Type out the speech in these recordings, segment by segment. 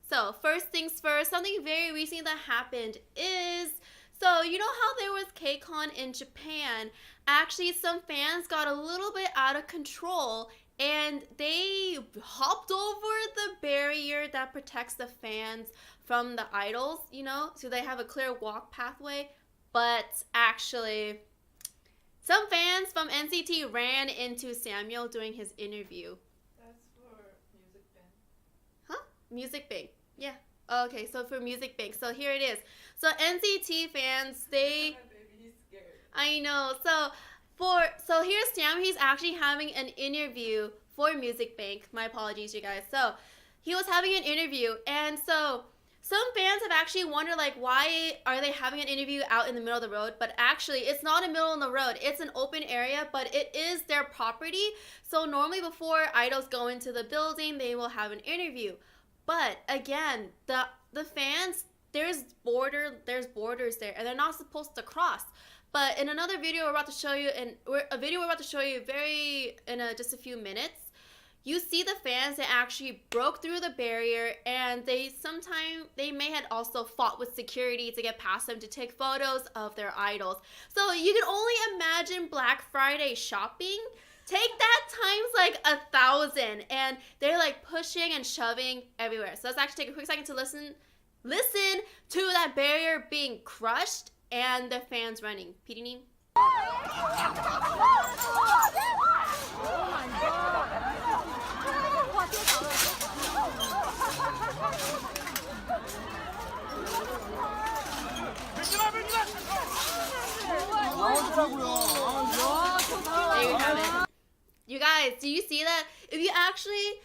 So first things first, something very recent that happened is, so you know how there was KCON in Japan? Actually, some fans got a little bit out of control and they hopped over the barrier that protects the fans from the idols, you know, so they have a clear walk pathway. But actually, some fans from NCT ran into Samuel during his interview. That's for Music Bank. Huh? Music Bank. Yeah. Okay, so for Music Bank. So here it is. So NCT fans, they... My baby, he's scared. I know. So here's Sam. He's actually having an interview for Music Bank. My apologies, you guys. So he was having an interview, and so some fans have actually wondered, like, why are they having an interview out in the middle of the road? But actually, it's not a middle of the road. It's an open area, but it is their property. So normally, before idols go into the building, they will have an interview. But again, the fans, there's borders there, and they're not supposed to cross. But in another video we're about to show you, just a few minutes, you see the fans that actually broke through the barrier, and they may have also fought with security to get past them to take photos of their idols. So you can only imagine Black Friday shopping. Take that times like 1,000, and they're like pushing and shoving everywhere. So let's actually take a quick second to listen to that barrier being crushed and the fans running. PD. There you have it. You guys, do you see that? If you actually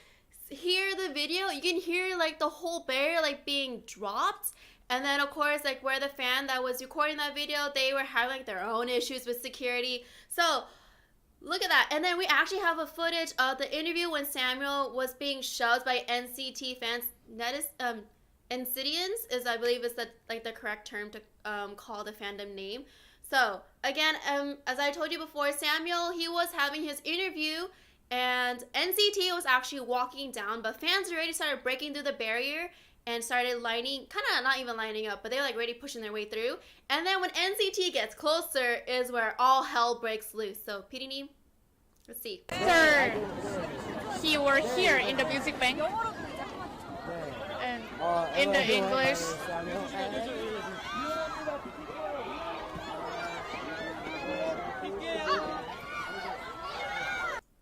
hear the video, you can hear like the whole barrier like being dropped. And then of course, like where the fan that was recording that video, they were having like their own issues with security. So look at that. And then we actually have a footage of the interview when Samuel was being shoved by NCT fans. NCTians is, I believe, is the correct term to call the fandom name. So again, as I told you before, Samuel, he was having his interview, and NCT was actually walking down, but fans already started breaking through the barrier and started not even lining up, but they were like already pushing their way through. And then when NCT gets closer is where all hell breaks loose. So PD, let's see. Sir, he were here in the Music Bank and in the English.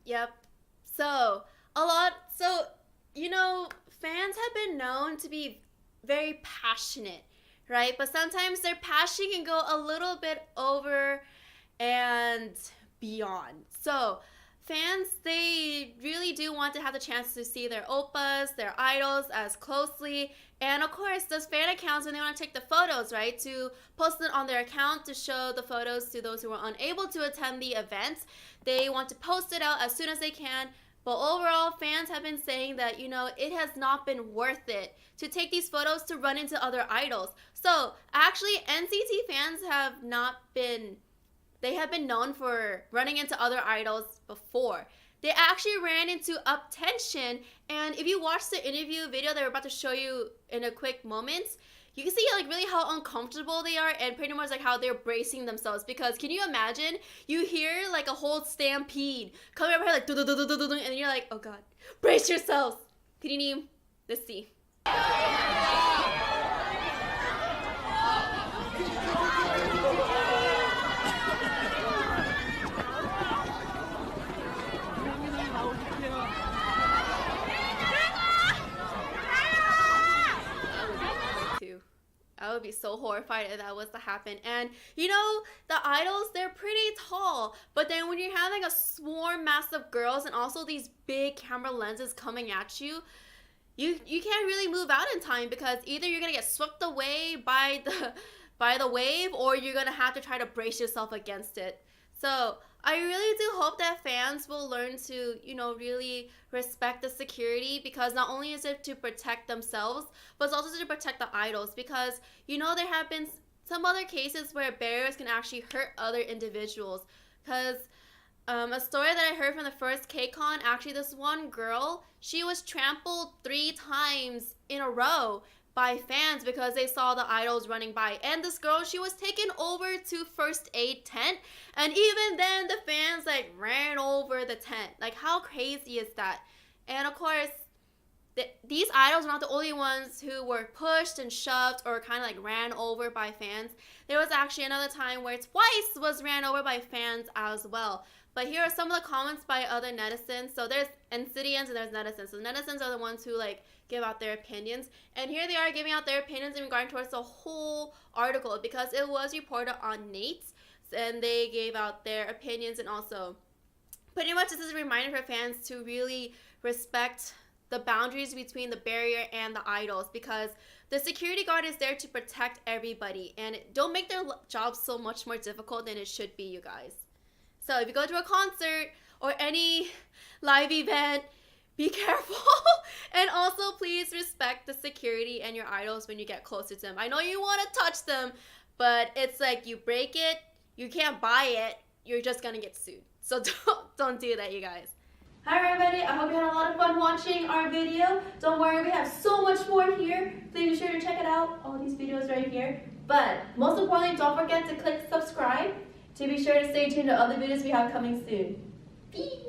Yep. Fans have been known to be very passionate, right? But sometimes their passion can go a little bit over and beyond. So fans, they really do want to have the chance to see their oppas, their idols as closely. And of course, those fan accounts, when they want to take the photos, right, to post it on their account to show the photos to those who are unable to attend the events, they want to post it out as soon as they can. But overall, fans have been saying that, it has not been worth it to take these photos to run into other idols. So actually, NCT fans have been known for running into other idols before. They actually ran into UP10TION, and if you watch the interview video that we're about to show you in a quick moment, you can see like really how uncomfortable they are and pretty much like how they're bracing themselves. Because can you imagine, you hear like a whole stampede coming over here like and you're like, oh god, brace yourselves. PD, let's see. I would be so horrified if that was to happen. And the idols, they're pretty tall, but then when you're having a swarm mass of girls and also these big camera lenses coming at you, you can't really move out in time, because either you're gonna get swept away by the wave, or you're gonna have to try to brace yourself against it. So I really do hope that fans will learn to, really respect the security, because not only is it to protect themselves, but it's also to protect the idols, because, there have been some other cases where barriers can actually hurt other individuals. Because a story that I heard from the first KCON, actually this one girl, she was trampled 3 times in a row by fans because they saw the idols running by. And this girl, she was taken over to first aid tent, and even then the fans like ran over the tent. Like, how crazy is that? And of course, these idols are not the only ones who were pushed and shoved or kind of like ran over by fans. There was actually another time where Twice was ran over by fans as well. But here are some of the comments by other netizens. So there's NCTians and there's netizens. So netizens are the ones who like give out their opinions. And here they are giving out their opinions in regard towards the whole article because it was reported on Nate. And they gave out their opinions, and also pretty much this is a reminder for fans to really respect the boundaries between the barrier and the idols, because the security guard is there to protect everybody, and don't make their job so much more difficult than it should be, you guys. So if you go to a concert or any live event, be careful. And also please respect the security and your idols when you get closer to them. I know you want to touch them, but it's like you break it, you can't buy it, you're just gonna get sued. So don't do that, you guys. Hi everybody, I hope you had a lot of fun watching our video. Don't worry, we have so much more here. Please be sure to check it out, all these videos right here. But most importantly, don't forget to click subscribe to be sure to stay tuned to other videos we have coming soon. Peace!